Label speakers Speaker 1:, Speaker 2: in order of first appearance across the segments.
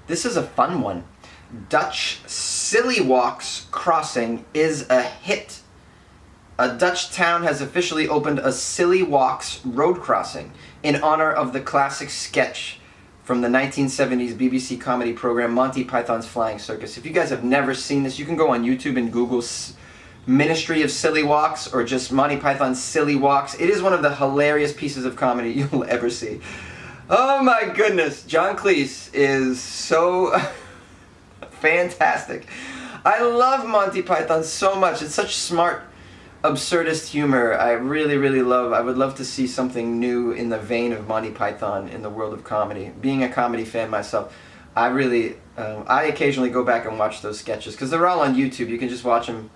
Speaker 1: This is a fun one. Dutch Silly Walks Crossing is a hit. A Dutch town has officially opened a Silly Walks road crossing in honor of the classic sketch from the 1970s BBC comedy program Monty Python's Flying Circus. If you guys have never seen this, you can go on YouTube and Google Ministry of Silly Walks or just Monty Python's Silly Walks. It is one of the hilarious pieces of comedy you'll ever see. Oh my goodness, John Cleese is so fantastic. I love Monty Python so much. It's such smart, absurdist humor. I really love. I would love to see something new in the vein of Monty Python in the world of comedy. Being a comedy fan myself, I occasionally go back and watch those sketches because they're all on YouTube. You can just watch them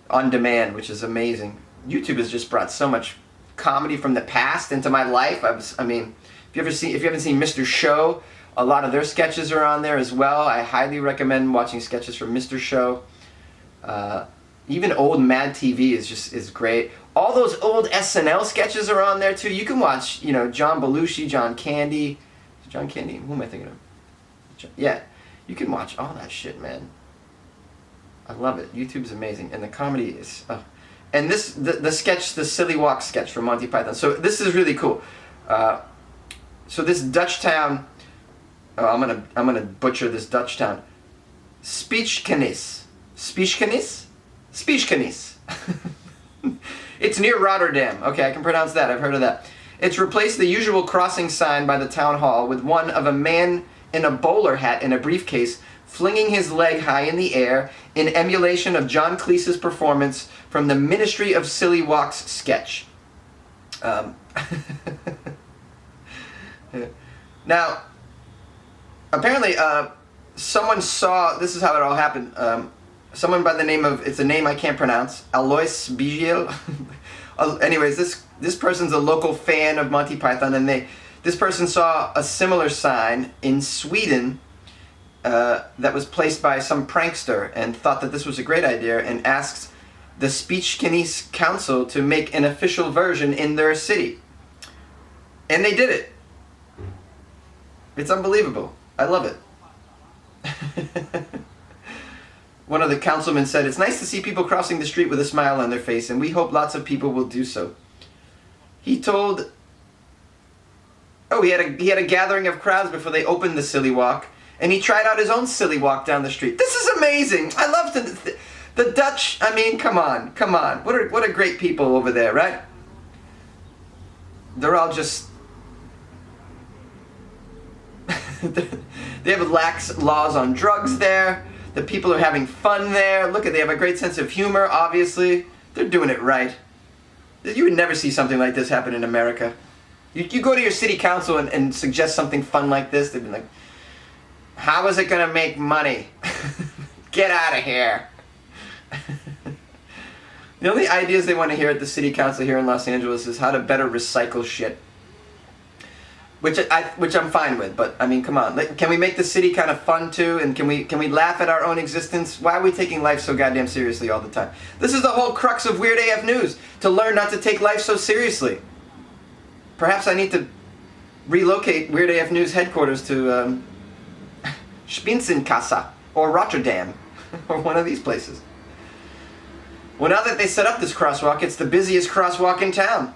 Speaker 1: on demand, which is amazing. YouTube has just brought so much comedy from the past into my life. I mean, if you haven't seen Mr. Show, a lot of their sketches are on there as well. I highly recommend watching sketches from Mr. Show. Even old Mad TV is great. All those old SNL sketches are on there too. You can watch, you know, John Belushi, John Candy. John Candy, who am I thinking of? Yeah, you can watch all that shit, man. I love it. YouTube's amazing, and the comedy is. And the sketch, the Silly Walk sketch from Monty Python. So this is really cool. So this Dutch town. Oh, I'm gonna butcher this Dutch town. Speechkennis. It's near Rotterdam. Okay, I can pronounce that. I've heard of that. It's replaced the usual crossing sign by the town hall with one of a man in a bowler hat and a briefcase flinging his leg high in the air in emulation of John Cleese's performance from the Ministry of Silly Walks sketch. Now, apparently, someone saw, this is how it all happened, someone by the name of, it's a name I can't pronounce, Alois Bigiel. Anyways, this person's a local fan of Monty Python, and this person saw a similar sign in Sweden that was placed by some prankster and thought that this was a great idea and asked the Speechkennis Council to make an official version in their city. And they did it. It's unbelievable. I love it. One of the councilmen said, "It's nice to see people crossing the street with a smile on their face, and we hope lots of people will do so." He told... Oh, he had a gathering of crowds before they opened the Silly Walk, and he tried out his own Silly Walk down the street. This is amazing! I love the Dutch. I mean, come on. What a great people over there, right? They're all just... They have lax laws on drugs there. The people are having fun there. Look, they have a great sense of humor, obviously. They're doing it right. You would never see something like this happen in America. You go to your city council and suggest something fun like this, they'd be like, how is it going to make money? Get out of here. The only ideas they want to hear at the city council here in Los Angeles is how to better recycle shit. Which I'm fine with, but I mean, come on. Can we make the city kind of fun too? And can we laugh at our own existence? Why are we taking life so goddamn seriously all the time? This is the whole crux of Weird AF News, to learn not to take life so seriously. Perhaps I need to relocate Weird AF News headquarters to Spinsenkasse or Rotterdam or one of these places. Well, now that they set up this crosswalk, it's the busiest crosswalk in town.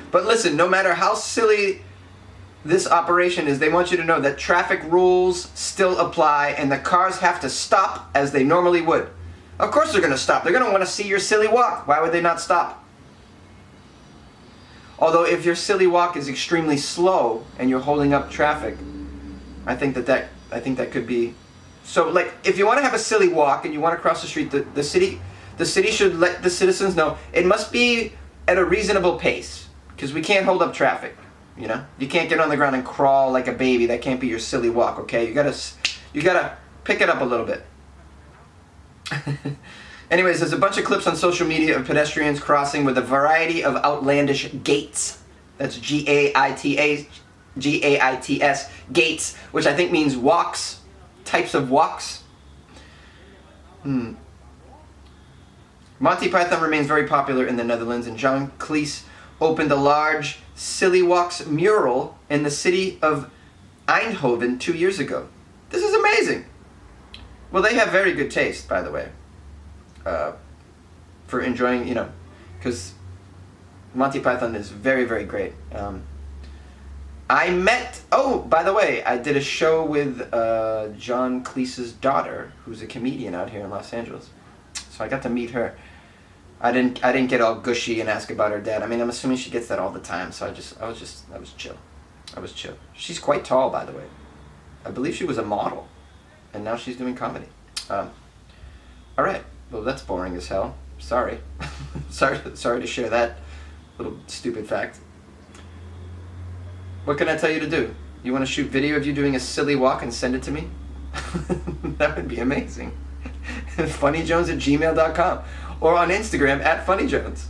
Speaker 1: But listen, no matter how silly this operation is, they want you to know that traffic rules still apply and the cars have to stop as they normally would. Of course they're going to stop. They're going to want to see your silly walk. Why would they not stop? Although if your silly walk is extremely slow and you're holding up traffic, I think that could be... So, like, if you want to have a silly walk and you want to cross the street, the city should let the citizens know it must be at a reasonable pace. Because we can't hold up traffic, you know? You can't get on the ground and crawl like a baby. That can't be your silly walk, okay? You gotta pick it up a little bit. Anyways, there's a bunch of clips on social media of pedestrians crossing with a variety of outlandish gaits. That's G-A-I-T-S, gaits, which I think means walks, types of walks. Monty Python remains very popular in the Netherlands, and John Cleese opened a large Silly Walks mural in the city of Eindhoven 2 years ago. This is amazing. Well, they have very good taste, by the way, for enjoying, because Monty Python is very, very great. By the way, I did a show with John Cleese's daughter, who's a comedian out here in Los Angeles. So I got to meet her. I didn't get all gushy and ask about her dad. I mean, I'm assuming she gets that all the time, so I was chill. I was chill. She's quite tall, by the way. I believe she was a model, and now she's doing comedy. All right. Well, that's boring as hell. Sorry. sorry to share that little stupid fact. What can I tell you to do? You want to shoot video of you doing a silly walk and send it to me? That would be amazing. funnyjones@gmail.com or on Instagram @funnyjones.